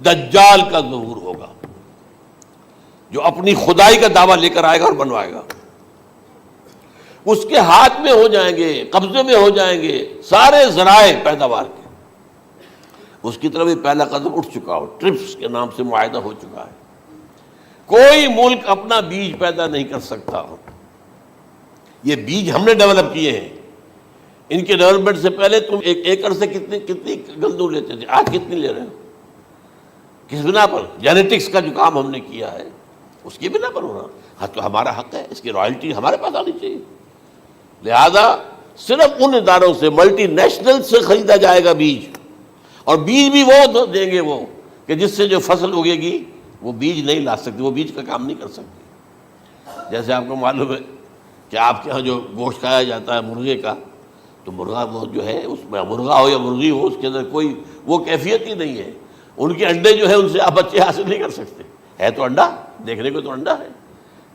دجال کا ظہور ہوگا، جو اپنی خدائی کا دعویٰ لے کر آئے گا اور بنوائے گا. اس کے ہاتھ میں ہو جائیں گے، قبضے میں ہو جائیں گے سارے ذرائع پیداوار کے. اس کی طرف بھی پہلا قدم اٹھ چکا ہو، ٹرپس کے نام سے معاہدہ ہو چکا ہے. کوئی ملک اپنا بیج پیدا نہیں کر سکتا. یہ بیج ہم نے ڈیولپ کیے ہیں. ان کے ڈیولپمنٹ سے پہلے تم ایک ایکڑ سے کتنی گندم لیتے تھے، آج کتنی لے رہے ہو؟ کس بنا پر؟ جینیٹکس کا جو کام ہم نے کیا ہے اس کی بنا پر ہو رہا. ہاں تو ہمارا حق ہے، اس کی رائلٹی ہمارے پاس آنی چاہیے. لہذا صرف ان اداروں سے، ملٹی نیشنل سے خریدا جائے گا بیج، اور بیج بھی وہ دیں گے وہ کہ جس سے جو فصل اگے گی وہ بیج نہیں لا سکتی، وہ بیج کا کام نہیں کر سکتی. جیسے آپ کو معلوم ہے کہ آپ کے ہاں جو گوشت کھایا جاتا ہے مرغے کا، تو مرغا وہ جو ہے اس میں مرغا ہو یا مرغی ہو، اس کے اندر کوئی وہ کیفیت ہی نہیں ہے. ان کے انڈے جو ہے ان سے آپ بچے حاصل نہیں کر سکتے. ہے تو انڈا، دیکھنے کو تو انڈا ہے،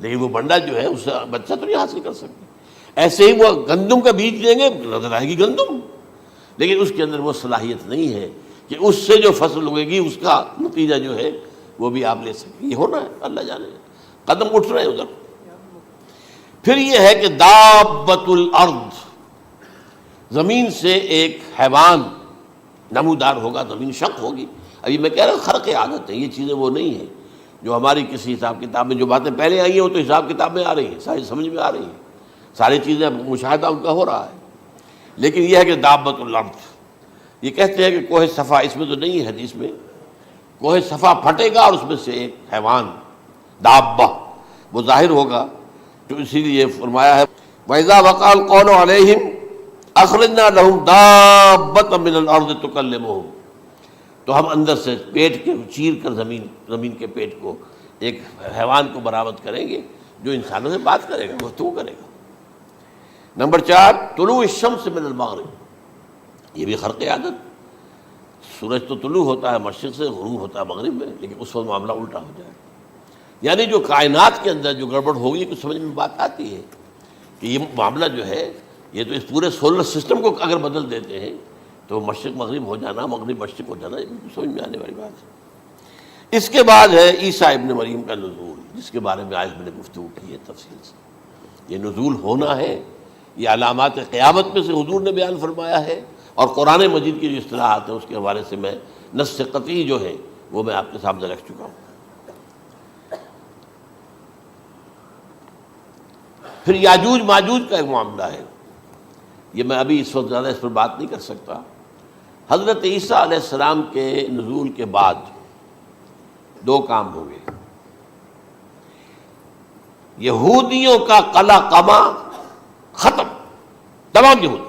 لیکن وہ بنڈا جو ہے اس سے بچہ تو نہیں حاصل کر سکتے. ایسے ہی وہ گندم کا بیج دیں گے، نظر آئے گی گندم، لیکن اس کے اندر وہ صلاحیت نہیں ہے کہ اس سے جو فصل اگے گی اس کا نتیجہ جو ہے وہ بھی آپ لے سکیں. یہ ہونا ہے، اللہ جانے. قدم اٹھ رہے ہیں ادھر. پھر یہ ہے کہ دابۃ الارض، زمین سے ایک حیوان نمودار ہوگا، زمین شق ہوگی. ابھی میں کہہ رہا ہوں خرق عادت ہے، یہ چیزیں وہ نہیں ہیں جو ہماری کسی حساب کتاب میں جو باتیں پہلے آئی ہیں وہ تو حساب کتاب میں آ رہی ہیں، ساری سمجھ میں آ رہی ہیں، ساری چیزیں مشاہدہ ان کا ہو رہا ہے. لیکن یہ ہے کہ دابۃ الارض، یہ کہتے ہیں کہ کوہ صفا، اس میں تو نہیں ہے حدیث میں، کوہ صفا پھٹے گا اور اس میں سے ایک حیوان دابہ وہ ظاہر ہوگا. تو اسی لیے فرمایا ہے وَإِذَا وَقَعَ الْقَوْلُ عَلَيْهِمْ أَخْرَجْنَا لَهُمْ دَابَّةً مِّنَ الْأَرْضِ تُكَلِّمُهُمْ. تو ہم اندر سے پیٹ کے چیر کر زمین کے پیٹ کو ایک حیوان کو برآمد کریں گے جو انسانوں سے بات کرے گا، گفتگو کرے گا. نمبر 4 طلوع الشمس من المغرب، یہ بھی خرق عادت. سورج تو طلوع ہوتا ہے مشرق سے، غروب ہوتا ہے مغرب میں، لیکن اس وقت معاملہ الٹا ہو جائے. یعنی جو کائنات کے اندر جو گڑبڑ ہوگی کچھ سمجھ میں بات آتی ہے کہ یہ معاملہ جو ہے یہ تو اس پورے سولر سسٹم کو اگر بدل دیتے ہیں تو مشرق مغرب ہو جانا، مغرب مشرق ہو جانا، یہ سمجھ میں آنے والی بات ہے. اس کے بعد ہے عیسیٰ ابن مریم کا نزول، جس کے بارے میں آج میں نے گفتگو کی ہے تفصیل سے. یہ نزول ہونا ہے، یہ علامات قیامت میں سے حضور نے بیان فرمایا ہے، اور قرآن مجید کی جو اصطلاحات ہیں اس کے حوالے سے میں نص قطعی جو ہے وہ میں آپ کے سامنے رکھ چکا ہوں. پھر یاجوج ماجوج کا ایک معاملہ ہے، یہ میں ابھی اس وقت زیادہ اس پر بات نہیں کر سکتا. حضرت عیسیٰ علیہ السلام کے نزول کے بعد 2 کام ہو گئے. یہودیوں کا قلع قمع ختم، تمام یہودی.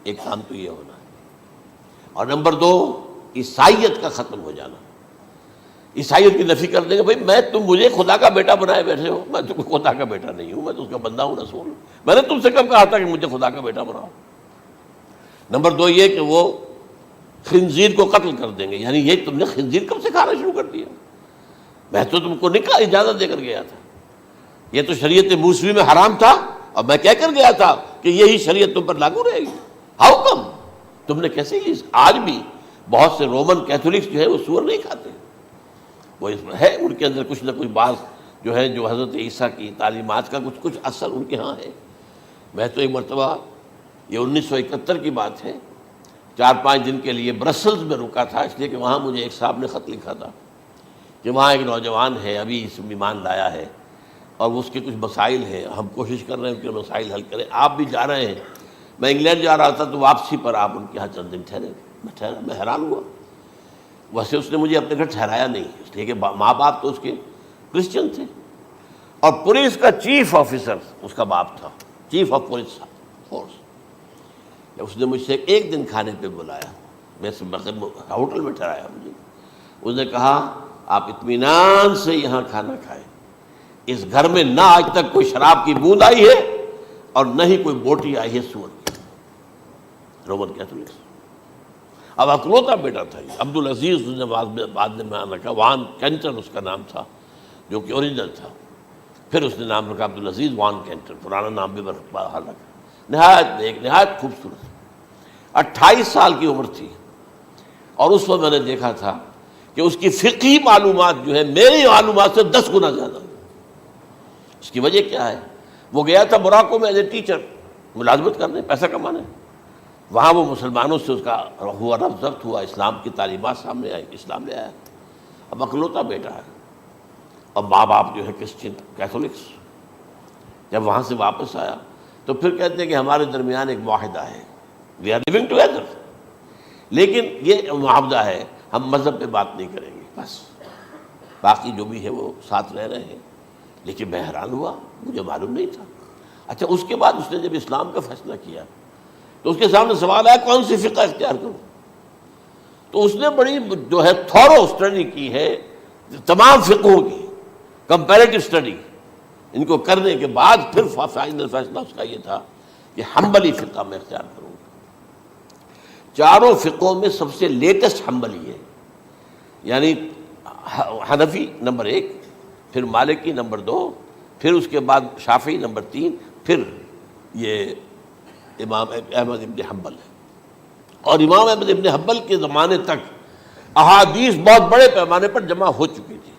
ایک کام تو یہ ہونا ہے، اور نمبر 2 عیسائیت کا ختم ہو جانا. عیسائیت کی نفی کر دیں گے، بھائی میں تم مجھے خدا کا بیٹا بنائے بیٹھے ہو، میں تم خدا کا بیٹا نہیں ہوں، میں تو اس کا بندہ ہوں، رسول ہوں. میں نے تم سے کب کہا تھا کہ مجھے خدا کا بیٹا بناؤ. نمبر 2 یہ کہ وہ خنزیر کو قتل کر دیں گے، یعنی یہ تم نے خنزیر کب سے کھانا شروع کر دیا؟ میں تو تم کو نکاح اجازت دے کر گیا تھا، یہ تو شریعت موسوی میں حرام تھا، اور میں کہہ کر گیا تھا کہ یہی شریعت تم پر لاگو رہے گی. ہاؤ کم تم نے کیسے لی؟ آج بھی بہت سے رومن کیتھولکس جو ہے وہ سور نہیں کھاتے، وہ اس میں ہے ان کے اندر کچھ نہ کچھ بعض جو ہے جو حضرت عیسیٰ کی تعلیمات کا کچھ اثر ان کے ہاں ہے. میں تو ایک مرتبہ، یہ 1971 کی بات ہے، 4-5 دن کے لیے برسلز میں رکا تھا، اس لیے کہ وہاں مجھے ایک صاحب نے خط لکھا تھا کہ وہاں ایک نوجوان ہے، ابھی اس ایمان لایا ہے، اور اس کے کچھ مسائل ہیں، ہم کوشش کر رہے ہیں ان کے مسائل حل کریں، آپ بھی جا رہے ہیں. میں انگلینڈ جا رہا تھا تو واپسی پر آپ ان کے یہاں چند دن ٹھہرے. میں حیران ہوا. ویسے اس نے مجھے اپنے گھر ٹھہرایا نہیں، اس لیے کہ ماں باپ تو اس کے کرسچن تھے، اور پولیس کا چیف آفیسر اس کا باپ تھا، چیف آف پولیس فورس. اس نے مجھ سے 1 دن کھانے پہ بلایا، میں ہوٹل میں ٹھہرایا مجھے. اس نے کہا آپ اطمینان سے یہاں کھانا کھائیں، اس گھر میں نہ آج تک کوئی شراب کی بوند آئی ہے اور نہ ہی کوئی بوٹی آئی ہے سور کی. Roman Catholics. اب اکلوتا بیٹا تھا یہ عبدالعزیز، اس نے بعد میں نام رکھا، وان کینٹر اس کا نام تھا جو کہ اوریجنل تھا. پھر اس نے نام رکھا عبدالعزیز وان کینٹر، پرانا نام بھی بہرحال رکھا. نہایت خوبصورت، 28 سال کی عمر تھی. اور اس وقت میں نے دیکھا تھا کہ اس کی فقہی معلومات جو ہے میری معلومات سے 10 گنا زیادہ. اس کی وجہ کیا ہے؟ وہ گیا تھا موراکو میں ایز اے ٹیچر ملازمت کرنے، پیسہ کمانے. وہاں وہ مسلمانوں سے اس کا ہوا ربط ضبط ہوا، اسلام کی تعلیمات سامنے آئی، اسلام لے آیا. اب اکلوتا بیٹا ہے اور ماں باپ جو ہے کرسچن کیتھولکس. جب وہاں سے واپس آیا تو پھر کہتے ہیں کہ ہمارے درمیان ایک معاہدہ ہے، وی آر لیونگ ٹوگیدر، لیکن یہ معاہدہ ہے ہم مذہب پہ بات نہیں کریں گے، بس باقی جو بھی ہے وہ ساتھ رہ رہے ہیں. لیکن میں حیران ہوا، مجھے معلوم نہیں تھا. اچھا اس کے بعد اس نے جب اسلام کا فیصلہ کیا تو اس کے سامنے سوال آیا کون سی فقہ اختیار کروں. تو اس نے بڑی جو ہے تھورو اسٹڈی کی ہے تمام فقہوں کی، کمپیریٹو اسٹڈی. ان کو کرنے کے بعد پھر فائنل فیصلہ اس کا یہ تھا کہ حنبلی فقہ میں اختیار کروں. چاروں فقہوں میں سب سے لیٹسٹ حنبلی ہے، یعنی حنفی نمبر 1، پھر مالکی نمبر 2، پھر اس کے بعد شافعی نمبر 3، پھر یہ امام احمد ابن حنبل ہے. اور امام احمد ابن حنبل کے زمانے تک احادیث بہت بڑے پیمانے پر جمع ہو چکی تھی،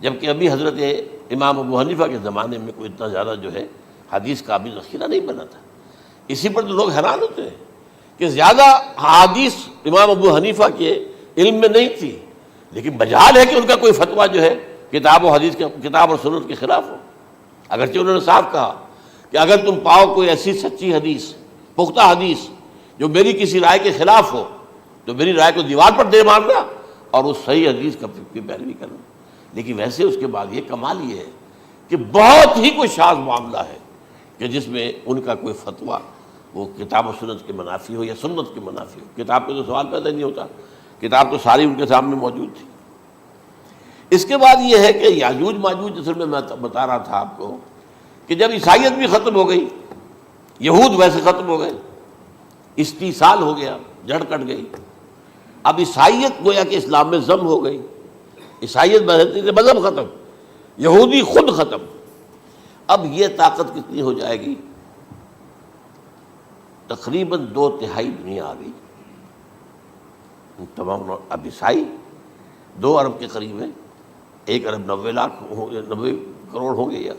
جبکہ ابھی حضرت امام ابو حنیفہ کے زمانے میں کوئی اتنا زیادہ جو ہے حدیث کا ابھی ذخیرہ نہیں بنا تھا. اسی پر تو لوگ حیران ہوتے ہیں کہ زیادہ حدیث امام ابو حنیفہ کے علم میں نہیں تھی، لیکن مجال ہے کہ ان کا کوئی فتویٰ جو ہے کتاب و حدیث کے، کتاب اور سنت کے خلاف ہو. اگرچہ انہوں نے صاف کہا کہ اگر تم پاؤ کوئی ایسی سچی حدیث، پختہ حدیث جو میری کسی رائے کے خلاف ہو تو میری رائے کو دیوار پر دے مارنا اور اس صحیح حدیث کی پیروی کرنا. لیکن ویسے اس کے بعد یہ کمال یہ ہے کہ بہت ہی کوئی شاذ معاملہ ہے کہ جس میں ان کا کوئی فتویٰ وہ کتاب و سنت کے منافی ہو یا سنت کے منافی ہو. کتاب پہ تو سوال پیدا نہیں ہوتا، کتاب تو ساری ان کے سامنے موجود تھی. اس کے بعد یہ ہے کہ یاجوج ماجوج، اصل میں بتا رہا تھا آپ کو کہ جب عیسائیت بھی ختم ہو گئی، یہود ویسے ختم ہو گئے، استیصال ہو گیا، جڑ کٹ گئی. اب عیسائیت گویا کہ اسلام میں ضم ہو گئی. عیسائیت مذہب ختم، یہودی خود ختم. اب یہ طاقت کتنی ہو جائے گی؟ تقریباً 2/3 دنیا آ گئی. تمام اب عیسائی 2 ارب کے قریب ہیں، 1 ارب 90 لاکھ 90 کروڑ ہوں گے، یا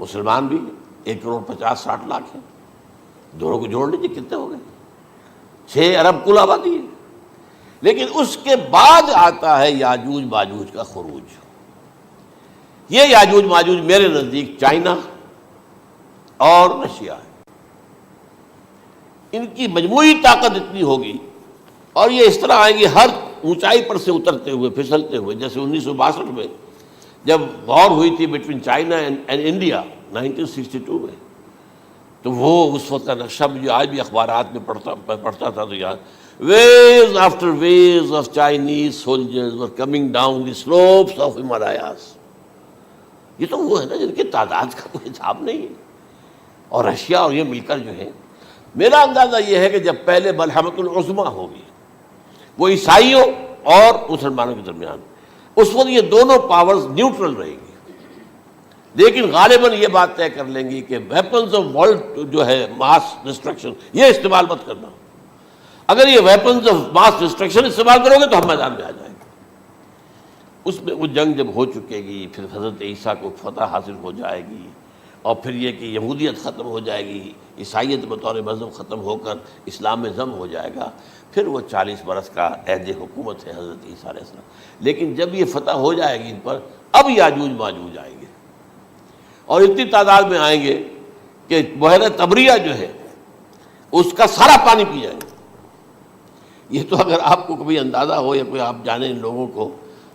مسلمان بھی 1 کروڑ 50-60 لاکھ ہیں. دونوں کو جوڑ لیجیے کتنے ہو گئے؟ 6 ارب کل آبادی ہے. لیکن اس کے بعد آتا ہے یاجوج ماجوج کا خروج. یہ یاجوج ماجوج میرے نزدیک چائنا اور رشیا ہے. ان کی مجموعی طاقت اتنی ہوگی اور یہ اس طرح آئیں گے ہر اونچائی پر سے اترتے ہوئے، پھسلتے ہوئے. جیسے 1962 میں جب وار ہوئی تھی بٹوین چائنا اینڈ انڈیا 1962 میں، تو وہ اس وقت کا نقشہ جو آج بھی اخبارات میں پڑھتا تھا تو یاد، waves after waves of Chinese soldiers were coming down the slopes of Himalayas. یہ تو وہ ہے نا جن کی تعداد کا کوئی حساب نہیں ہے. اور رشیا اور یہ مل کر جو ہے، میرا اندازہ یہ ہے کہ جب پہلے ملحمۃ العظمیٰ ہوگی وہ عیسائیوں اور مسلمانوں کے درمیان، اس وقت یہ دونوں پاورز نیوٹرل رہے گی. لیکن غالباً یہ بات طے کر لیں گی کہ ویپنز آف ورلڈ جو ہے ماس ڈسٹرکشن، یہ استعمال مت کرنا. اگر یہ ویپنز آف ماس ڈسٹرکشن استعمال کرو گے تو ہم میدان میں آ جائیں گے. اس میں وہ جنگ جب ہو چکے گی، پھر حضرت عیسیٰ کو فتح حاصل ہو جائے گی، اور پھر یہ کہ یہودیت ختم ہو جائے گی، عیسائیت بطور مذہب ختم ہو کر اسلام میں ضم ہو جائے گا. پھر وہ 40 برس کا عہد حکومت ہے حضرت عیسیٰ علیہ السلام. لیکن جب یہ فتح ہو جائے گی ان پر، اب یاجوج ماجوج آئیں گے اور اتنی تعداد میں آئیں گے کہ بحیرہ طبریہ جو ہے اس کا سارا پانی پی جائیں گے. یہ تو اگر آپ کو کبھی اندازہ ہو یا کوئی آپ جانیں ان لوگوں کو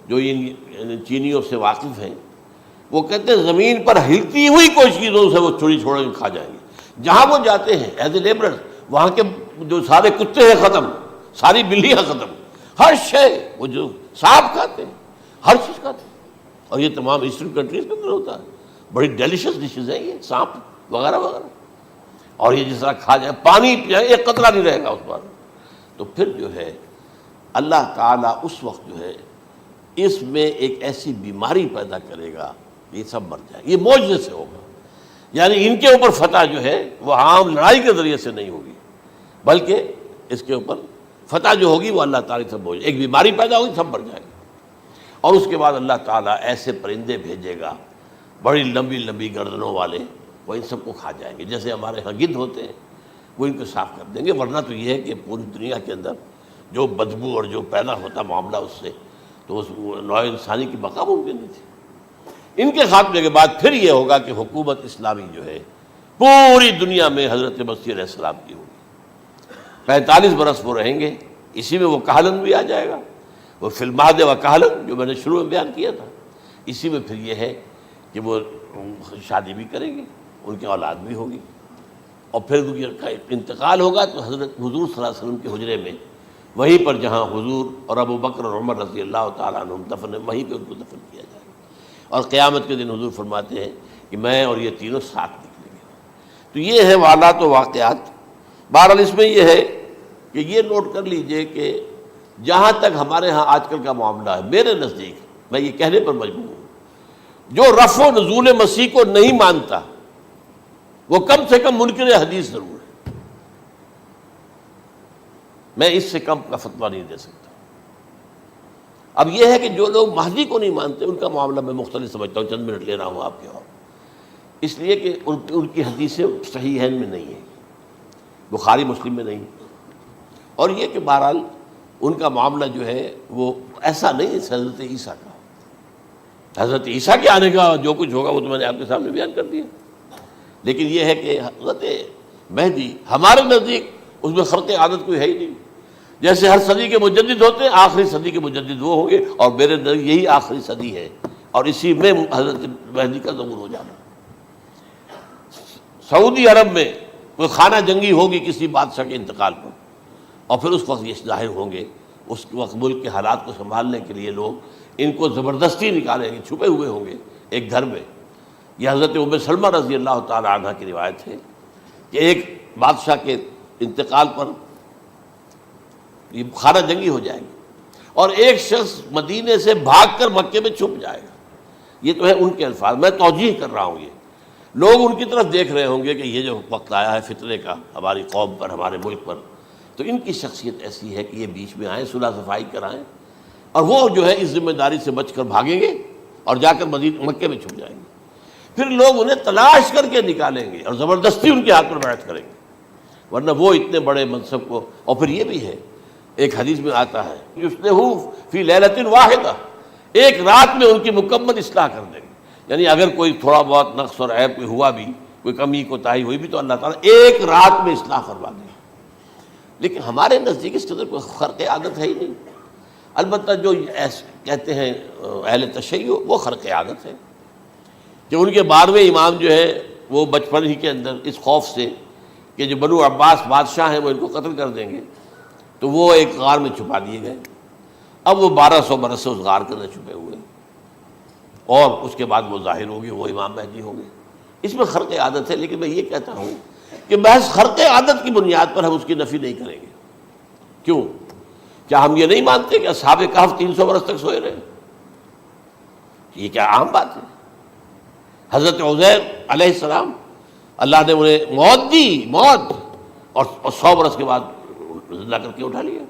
جو ان چینیوں سے واقف ہیں، وہ کہتے ہیں زمین پر ہلتی ہوئی کوئی چیزوں سے وہ چوری چھوڑ کے کھا جائیں گے. جہاں وہ جاتے ہیں ایز اے لیبرر، وہاں کے جو سارے کتے ہیں ختم، ساری بلیاں ختم، ہر شے، وہ جو سانپ کھاتے ہیں، ہر چیز کھاتے ہیں. اور یہ تمام ایسٹرن کنٹریز کے اندر ہوتا ہے. بڑی ڈیلیشس ڈشز ہیں یہ سانپ وغیرہ وغیرہ. اور یہ جس طرح کھا جائے، پانی پی، ایک قطرہ نہیں رہے گا اس پر. تو پھر جو ہے اللہ تعالیٰ اس وقت جو ہے اس میں ایک ایسی بیماری پیدا کرے گا، یہ سب مر جائے. یہ معجزے سے ہوگا. یعنی ان کے اوپر فتح جو ہے وہ عام لڑائی کے ذریعے سے نہیں ہوگی، بلکہ اس کے اوپر فتح جو ہوگی وہ اللہ تعالیٰ سب ہو جائے، ایک بیماری پیدا ہوگی سب مر جائے گا، اور اس کے بعد اللہ تعالیٰ ایسے پرندے بھیجے گا بڑی لمبی لمبی گردنوں والے، وہ ان سب کو کھا جائیں گے، جیسے ہمارے ہاں گدھ ہوتے ہیں وہ ان کو صاف کر دیں گے۔ ورنہ تو یہ ہے کہ پوری دنیا کے اندر جو بدبو اور جو پیدا ہوتا معاملہ اس سے، تو اس نوع انسانی کی بقا ممکن نہیں تھی۔ ان کے خاتمے کے بعد پھر یہ ہوگا کہ حکومت اسلامی جو ہے پوری دنیا میں حضرت مسیح علیہ السلام کی ہوگی، 45 برس وہ رہیں گے، اسی میں وہ کہلن بھی آ جائے گا، وہ فی المہد و کہلن جو میں نے شروع میں بیان کیا تھا، اسی میں پھر یہ ہے کہ وہ شادی بھی کریں گے، ان کی اولاد بھی ہوگی، اور پھر ان کا انتقال ہوگا تو حضرت حضور صلی اللہ علیہ وسلم کے حجرے میں، وہیں پر جہاں حضور اور ابو بکر اور عمر رضی اللہ تعالیٰ عنہم دفن ہیں، وہیں پہ ان کو دفن کیا جائے گا، اور قیامت کے دن حضور فرماتے ہیں کہ میں اور یہ تینوں ساتھ نکلیں گے۔ تو یہ ہے واقعات و واقعات۔ بہرحال اس میں یہ ہے کہ یہ نوٹ کر لیجئے کہ جہاں تک ہمارے ہاں آج کل کا معاملہ ہے، میرے نزدیک میں یہ کہنے پر مجبور ہوں، جو رفع و نزول مسیح کو نہیں مانتا وہ کم سے کم منکر حدیث ضرور ہے، میں اس سے کم کا فتویٰ نہیں دے سکتا۔ اب یہ ہے کہ جو لوگ مہدی کو نہیں مانتے ان کا معاملہ میں مختلف سمجھتا ہوں، چند منٹ لے رہا ہوں آپ کے، اور اس لیے کہ ان کی حدیثیں صحیحین میں نہیں ہیں، بخاری مسلم میں نہیں، اور یہ کہ بہرحال ان کا معاملہ جو ہے وہ ایسا نہیں ہے حضرت عیسیٰ کا۔ حضرت عیسیٰ کے آنے کا جو کچھ ہوگا وہ تو میں نے آپ کے سامنے بیان کر دیا، لیکن یہ ہے کہ حضرت مہدی ہمارے نزدیک اس میں خرق عادت کوئی ہے ہی نہیں، جیسے ہر صدی کے مجدد ہوتے ہیں، آخری صدی کے مجدد وہ ہوں گے، اور میرے نزدیک یہی آخری صدی ہے، اور اسی میں حضرت مہدی کا ظہور ہو جانا۔ سعودی عرب میں کوئی خانہ جنگی ہوگی کسی بادشاہ کے انتقال پر، اور پھر اس وقت یہ ظاہر ہوں گے، اس وقت ملک کے حالات کو سنبھالنے کے لیے لوگ ان کو زبردستی نکالیں گے، چھپے ہوئے ہوں گے ایک گھر میں۔ یہ حضرت ام سلمہ رضی اللہ تعالی عنہ کی روایت ہے کہ ایک بادشاہ کے انتقال پر یہ خانہ جنگی ہو جائے گی، اور ایک شخص مدینے سے بھاگ کر مکے میں چھپ جائے گا۔ یہ تو ہے ان کے الفاظ، میں توجیہ کر رہا ہوں، یہ لوگ ان کی طرف دیکھ رہے ہوں گے کہ یہ جو وقت آیا ہے فتنے کا ہماری قوم پر، ہمارے ملک پر، تو ان کی شخصیت ایسی ہے کہ یہ بیچ میں آئیں، صلح صفائی کرائیں، اور وہ جو ہے اس ذمہ داری سے بچ کر بھاگیں گے اور جا کر مکے میں چھپ جائیں گے۔ پھر لوگ انہیں تلاش کر کے نکالیں گے اور زبردستی ان کے ہاتھ پر بیعت کریں گے، ورنہ وہ اتنے بڑے منصب کو۔ اور پھر یہ بھی ہے، ایک حدیث میں آتا ہے یصلحو فی لیلۃ واحدہ، ایک رات میں ان کی مکمل اصلاح کر دیں گے، یعنی اگر کوئی تھوڑا بہت نقص اور عیب کوئی ہوا بھی، کوئی کمی کوتاہی ہوئی بھی، تو اللہ تعالیٰ ایک رات میں اصلاح کروا دیں گے۔ لیکن ہمارے نزدیک اس قدر کوئی خرق عادت ہے ہی نہیں، البتہ جو کہتے ہیں اہل تشیع وہ خرق عادت ہے کہ ان کے 12ویں امام جو ہے وہ بچپن ہی کے اندر اس خوف سے کہ جو بنو عباس بادشاہ ہیں وہ ان کو قتل کر دیں گے، تو وہ ایک غار میں چھپا دیے گئے۔ اب وہ 1200 برس سے اس غار کے اندر چھپے ہوئے، اور اس کے بعد وہ ظاہر ہوگی، وہ امام مہدی ہوں گے۔ اس میں خرق عادت ہے، لیکن میں یہ کہتا ہوں کہ محض خرق عادت کی بنیاد پر ہم اس کی نفی نہیں کریں گے۔ کیوں؟ کیا ہم یہ نہیں مانتے کہ اصحاب کہف 300 برس تک سوئے رہے؟ یہ کیا عام بات ہے؟ حضرت عزیر علیہ السلام اللہ نے انہیں موت دی، موت، اور 100 برس کے بعد زندہ کر کے اٹھا لیا۔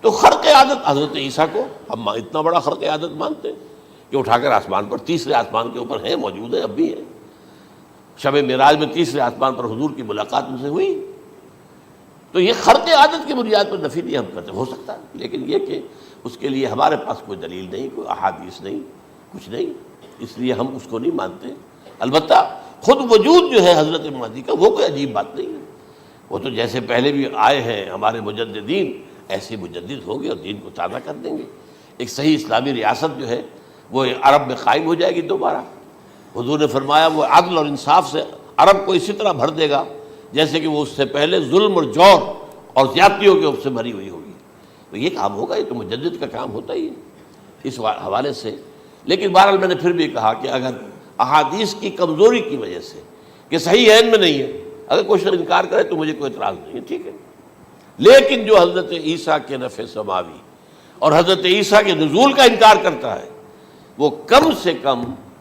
تو خرق عادت حضرت عیسیٰ کو ہم اتنا بڑا خرق عادت مانتے ہیں کہ اٹھا کر آسمان پر، تیسرے آسمان کے اوپر ہیں، موجود ہیں، اب بھی ہیں۔ شب معراج میں تیسرے آسمان پر حضور کی ملاقات ان سے ہوئی۔ تو یہ خرق عادت کی بنیاد پر نفی نہیں ہم کرتے، ہو سکتا ہے، لیکن یہ کہ اس کے لیے ہمارے پاس کوئی دلیل نہیں، کوئی احادیث نہیں، کچھ نہیں، اس لیے ہم اس کو نہیں مانتے۔ البتہ خود وجود جو ہے حضرت مہدی کا وہ کوئی عجیب بات نہیں ہے، وہ تو جیسے پہلے بھی آئے ہیں ہمارے مجددین، ایسے مجدد ہوں گے اور دین کو تازہ کر دیں گے۔ ایک صحیح اسلامی ریاست جو ہے وہ عرب میں قائم ہو جائے گی دوبارہ۔ حضور نے فرمایا وہ عدل اور انصاف سے عرب کو اسی طرح بھر دے گا جیسے کہ وہ اس سے پہلے ظلم اور جور اور زیادتیوں کے سے بھری ہوئی ہوگی۔ تو یہ کام ہوگا، یہ تو مجدد کا کام ہوتا ہی ہے اس حوالے سے۔ لیکن بہرحال میں نے پھر بھی کہا کہ اگر احادیث کی کمزوری کی وجہ سے کہ صحیح عین میں نہیں ہے، اگر کوئی شخص انکار کرے تو مجھے کوئی اعتراض نہیں ہے، ٹھیک ہے، لیکن جو حضرت عیسیٰ کے نفع سماوی اور حضرت عیسیٰ کے نزول کا انکار کرتا ہے وہ کم سے کم